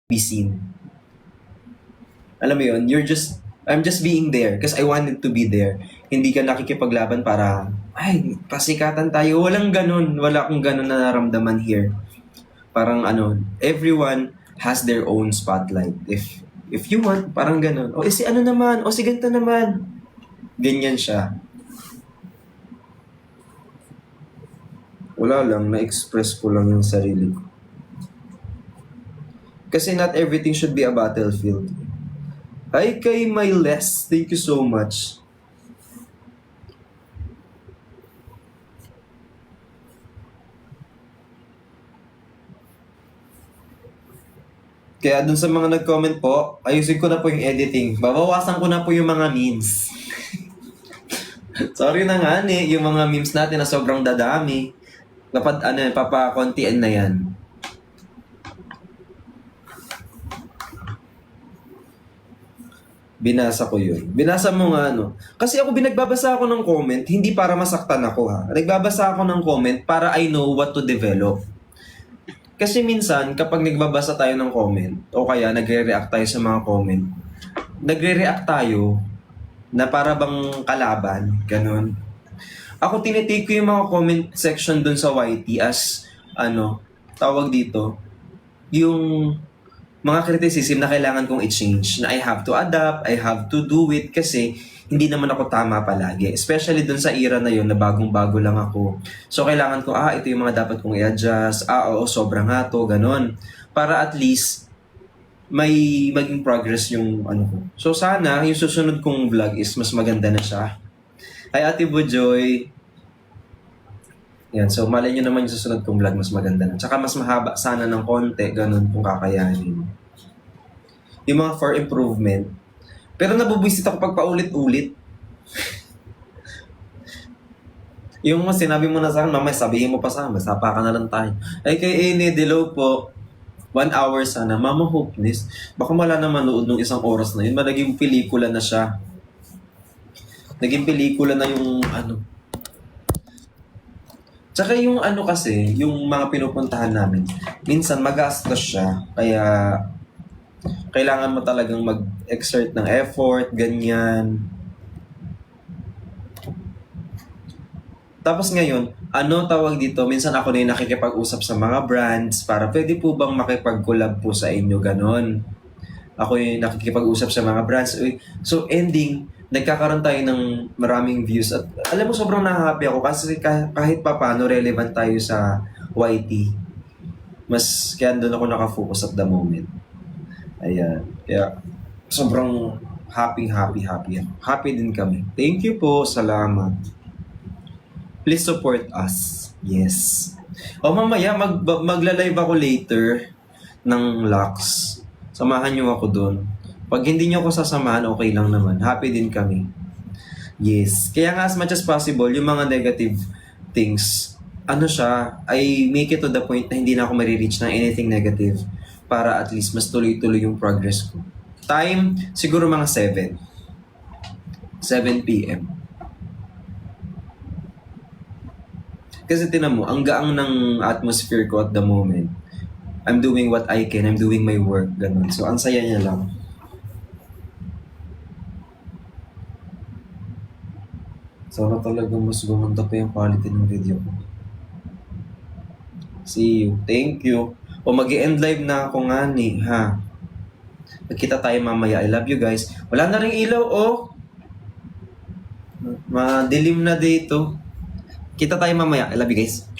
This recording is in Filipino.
be seen. Alam mo yun, I'm just being there because I wanted to be there. Hindi ka nakikipaglaban para, ay, pasikatan tayo. Walang ganun. Wala akong ganun na naramdaman here. Parang everyone has their own spotlight. If you want, parang ganun. O si ano naman, o si ganito naman. Ganyan siya. Wala lang, na-express ko lang yung sarili ko. Kasi not everything should be a battlefield. Ay, kay Myles, thank you so much. Kaya dun sa mga nag-comment po, ayusin ko na po yung editing. Babawasan ko na po yung mga memes. Sorry na nga yung mga memes natin na sobrang dadami. Dapat papakontian na yan. Binasa ko yun. Binasa mo nga Kasi ako binagbabasa ako ng comment, hindi para masaktan ako ha. Nagbabasa ako ng comment para I know what to develop. Kasi minsan, kapag nagbabasa tayo ng comment, o kaya nagre-react tayo sa mga comment, nagre-react tayo na para bang kalaban, ganun. Ako tinitake ko yung mga comment section dun sa YT as, tawag dito, yung mga criticism na kailangan kong i-change, na I have to adapt, I have to do it kasi hindi naman ako tama palagi. Especially dun sa era na yun na bagong-bago lang ako. So kailangan ko, ito yung mga dapat kong i-adjust, oo, sobrang nga to, ganun. Para at least may maging progress yung ko. So sana yung susunod kong vlog is mas maganda na siya. Hi Ate Bujoy! Yan, so malay nyo naman yung susunod kong vlog mas maganda na. Tsaka mas mahaba sana ng konti, ganun kung kakayanin. Yung mga for improvement. Pero nabubwisit ako pag paulit-ulit. Yung sinabi mo na sa akin, mamaya sabihin mo pa sa akin, sapa ka na lang tayo. Ay kay Ene Delo po, 1 hour sana. Mama Hopeless, baka wala na manood ng 1 oras na yun. Naging pelikula na siya. Naging pelikula na yung Tsaka yung kasi, yung mga pinupuntahan namin, minsan magastos siya. Kaya kailangan mo talagang mag-exert ng effort, ganyan. Tapos ngayon, tawag dito, minsan ako na yung nakikipag-usap sa mga brands para pwede po bang makipag-collab po sa inyo, ganon. Ako yung nakikipag-usap sa mga brands. So ending, nagkakaroon tayo ng maraming views. At alam mo, sobrang nahahappy ako kasi kahit pa paano relevant tayo sa YT. Kaya doon ako nakafocus at the moment. Ayan. Kaya sobrang happy. Happy din kami. Thank you po. Salamat. Please support us. Yes. Mamaya magla-live ako later ng Lux. Samahan niyo ako doon. Pag hindi niyo ako sasamahan, okay lang naman. Happy din kami. Yes. Kaya nga as much as possible, yung mga negative things, I make it to the point na hindi na ako marireach ng anything negative para at least mas tuloy-tuloy yung progress ko. Time, siguro mga 7. 7 p.m. Kasi tinan mo, ang gaang ng atmosphere ko at the moment. I'm doing what I can. I'm doing my work. Ganun. So, ang saya niya lang. Sana talaga mas gumanda pa yung quality ng video ko. See you. Thank you. O mag-i-end live na ako nga ha. Magkita tayo mamaya. I love you guys. Wala na ring ilaw, Madilim na dito. Kita tayo mamaya. I love you guys.